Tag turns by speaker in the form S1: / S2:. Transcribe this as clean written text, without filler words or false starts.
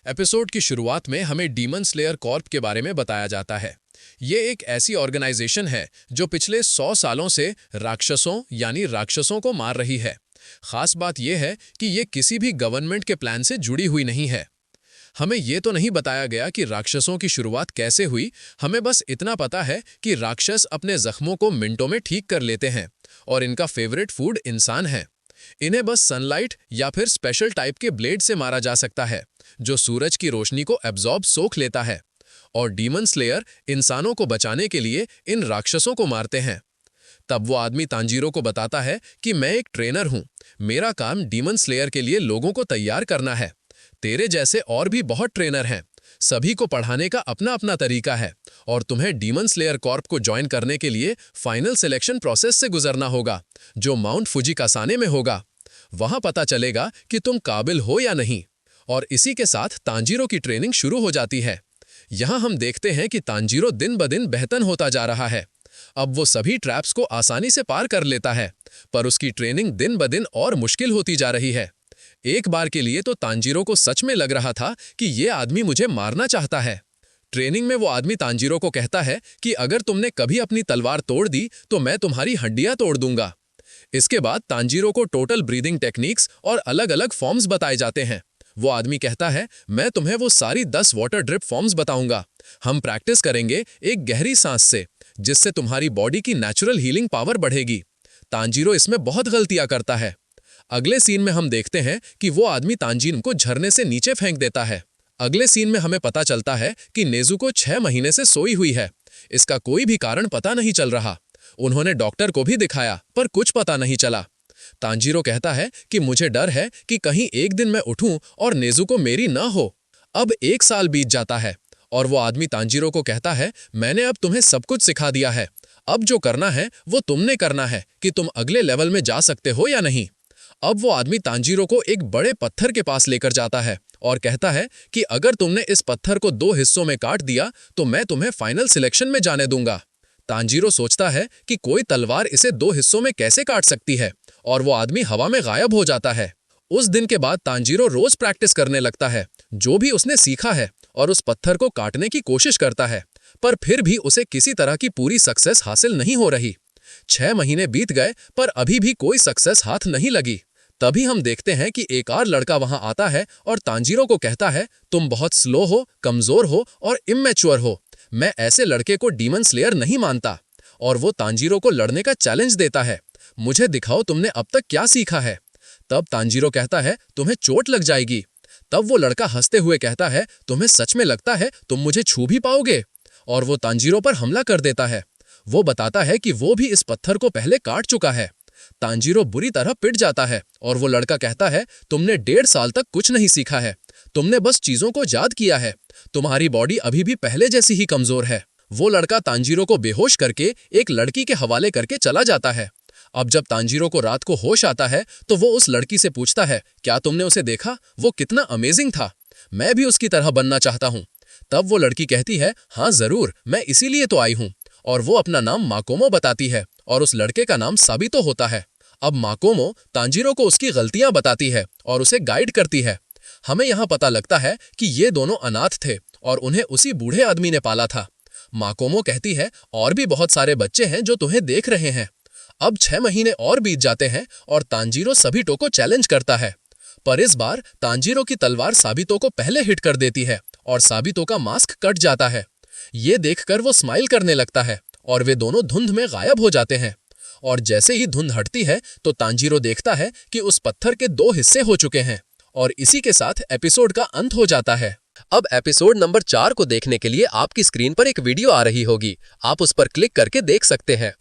S1: Episode की शुरुआत में हमें डीमन स्लेयर कॉर्प के बारे में बताया जाता है। ये एक ऐसी ऑर्गेनाइजेशन है जो पिछले 100 सालों से राक्षसों यानी राक्षसों को मार रही है। खास बात यह है कि ये किसी भी गवर्नमेंट के प्लान से जुड़ी हुई नहीं है। हमें ये तो नहीं बताया गया कि राक्षसों की शुरुआत कैसे हुई, हमें बस इतना पता है कि राक्षस अपने जख्मों को मिनटों में ठीक कर लेते हैं और इनका फेवरेट फूड इंसान है। इन्हें बस सनलाइट या फिर स्पेशल टाइप के ब्लेड से मारा जा सकता है जो सूरज की रोशनी को एब्जॉर्ब सोख लेता है। और डीमन स्लेयर इंसानों को बचाने के लिए इन राक्षसों को मारते हैं। तब वो आदमी तांजीरो को बताता है कि मैं एक ट्रेनर हूं, मेरा काम डीमन स्लेयर के लिए लोगों को तैयार करना है। तेरे जैसे और भी बहुत ट्रेनर हैं, सभी को पढ़ाने का अपना अपना तरीका है और तुम्हें डीमन स्लेयर कॉर्प को ज्वाइन करने के लिए फाइनल सिलेक्शन प्रोसेस से गुजरना होगा जो माउंट फुजिकासाने में होगा। वहां पता चलेगा कि तुम काबिल हो या नहीं। और इसी के साथ तांजीरो की ट्रेनिंग शुरू हो जाती है। यहां हम देखते हैं कि तांजीरो दिन ब दिन बेहतर होता जा रहा है। अब वो सभी ट्रैप्स को आसानी से पार कर लेता है, पर उसकी ट्रेनिंग दिन ब दिन और मुश्किल होती जा रही है। एक बार के लिए तो तांजीरो को सच में लग रहा था कि ये आदमी मुझे मारना चाहता है। ट्रेनिंग में वो आदमी तांजीरो को कहता है कि अगर तुमने कभी अपनी तलवार तोड़ दी तो मैं तुम्हारी हड्डियां तोड़ दूंगा। इसके बाद तांजीरो को टोटल ब्रीदिंग टेक्निक्स और अलग अलग फॉर्म्स बताए जाते हैं। वो आदमी कहता है, मैं तुम्हें वो सारी 10 वाटर ड्रिप फॉर्म्स बताऊंगा। हम प्रैक्टिस करेंगे एक गहरी सांस से, जिससे तुम्हारी बॉडी की नेचुरल हीलिंग पावर बढ़ेगी। तांजीरो इसमें बहुत गलतियां करता है। अगले सीन में हम देखते हैं कि वो आदमी तांजीरो को झरने से नीचे फेंक देता है। अगले सीन में हमें पता चलता है कि नेजुको 6 महीने से सोई हुई है। इसका कोई भी कारण पता नहीं चल रहा। उन्होंने डॉक्टर को भी दिखाया पर कुछ पता नहीं चला। तांजीरो कहता है कि मुझे डर है कि कहीं एक दिन मैं उठूं और नेजुको मेरी न हो। अब 1 साल बीत जाता है और वो आदमी तांजीरो को कहता है, मैंने अब तुम्हें सब कुछ सिखा दिया है। अब जो करना है वो तुमने करना है कि तुम अगले लेवल में जा सकते हो या नहीं। अब वो आदमी तांजीरो को एक बड़े पत्थर के पास लेकर जाता है और कहता है कि अगर तुमने इस पत्थर को 2 हिस्सों में काट दिया तो मैं तुम्हें फाइनल सिलेक्शन में जाने दूंगा। तांजीरो सोचता है कि कोई तलवार इसे 2 हिस्सों में कैसे काट सकती है और वो आदमी हवा में गायब हो जाता है। उस दिन के बाद तांजीरो रोज प्रैक्टिस करने लगता है जो भी उसने सीखा है और उस पत्थर को काटने की कोशिश करता है, पर फिर भी उसे किसी तरह की पूरी सक्सेस हासिल नहीं हो रही। 6 महीने बीत गए पर अभी भी कोई सक्सेस हाथ नहीं लगी। तभी हम देखते हैं कि एक और लड़का वहां आता है और तांजीरो को कहता है, तुम बहुत स्लो हो, कमजोर हो और इमैच्योर हो। मैं ऐसे लड़के को डीमन स्लेयर नहीं मानता। और वो तांजीरो को लड़ने का चैलेंज देता है, मुझे दिखाओ तुमने अब तक क्या सीखा है। तब तांजीरो कहता है, तुम्हें चोट लग जाएगी। तब वो लड़का हंसते हुए कहता है, तुम्हें सच में लगता है तुम मुझे छू भी पाओगे? और वो तांजीरो पर हमला कर देता है। वो बताता है कि वो भी इस पत्थर को पहले काट चुका है। तांजीरो बुरी तरह पिट जाता है और वो लड़का कहता है, तुमने 1.5 साल तक कुछ नहीं सीखा है, तुमने बस चीजों को याद किया है, तुम्हारी बॉडी अभी भी पहले जैसी ही कमजोर है। वो लड़का तांजीरो को बेहोश करके एक लड़की के हवाले करके चला जाता है। अब जब तांजीरो को रात को होश आता है तो वो उस लड़की से पूछता है, क्या तुमने उसे देखा? वो कितना अमेजिंग था, मैं भी उसकी तरह बनना चाहता हूँ। तब वो लड़की कहती है, हाँ जरूर, मैं इसीलिए तो आई हूँ। और वो अपना नाम माकोमो बताती है और उस लड़के का नाम साबितो होता है। अब माकोमो तांजीरो को उसकी गलतियां बताती है और उसे गाइड करती है। हमें यहाँ पता लगता है कि ये दोनों अनाथ थे और उन्हें उसी बूढ़े आदमी ने पाला था। माकोमो कहती है, और भी बहुत सारे बच्चे हैं जो तुम्हें देख रहे हैं। अब 6 महीने और बीत जाते हैं और तांजीरो साबितो को चैलेंज करता है, पर इस बार तांजीरो की तलवार साबितो को पहले हिट कर देती है और साबितो का मास्क कट जाता है। ये देखकर वो स्माइल करने लगता है और वे दोनों धुंध में गायब हो जाते हैं। और जैसे ही धुंध हटती है तो तांजीरो देखता है कि उस पत्थर के 2 हिस्से हो चुके हैं और इसी के साथ एपिसोड का अंत हो जाता है। अब एपिसोड नंबर 4 को देखने के लिए आपकी स्क्रीन पर एक वीडियो आ रही होगी, आप उस पर क्लिक करके देख सकते हैं।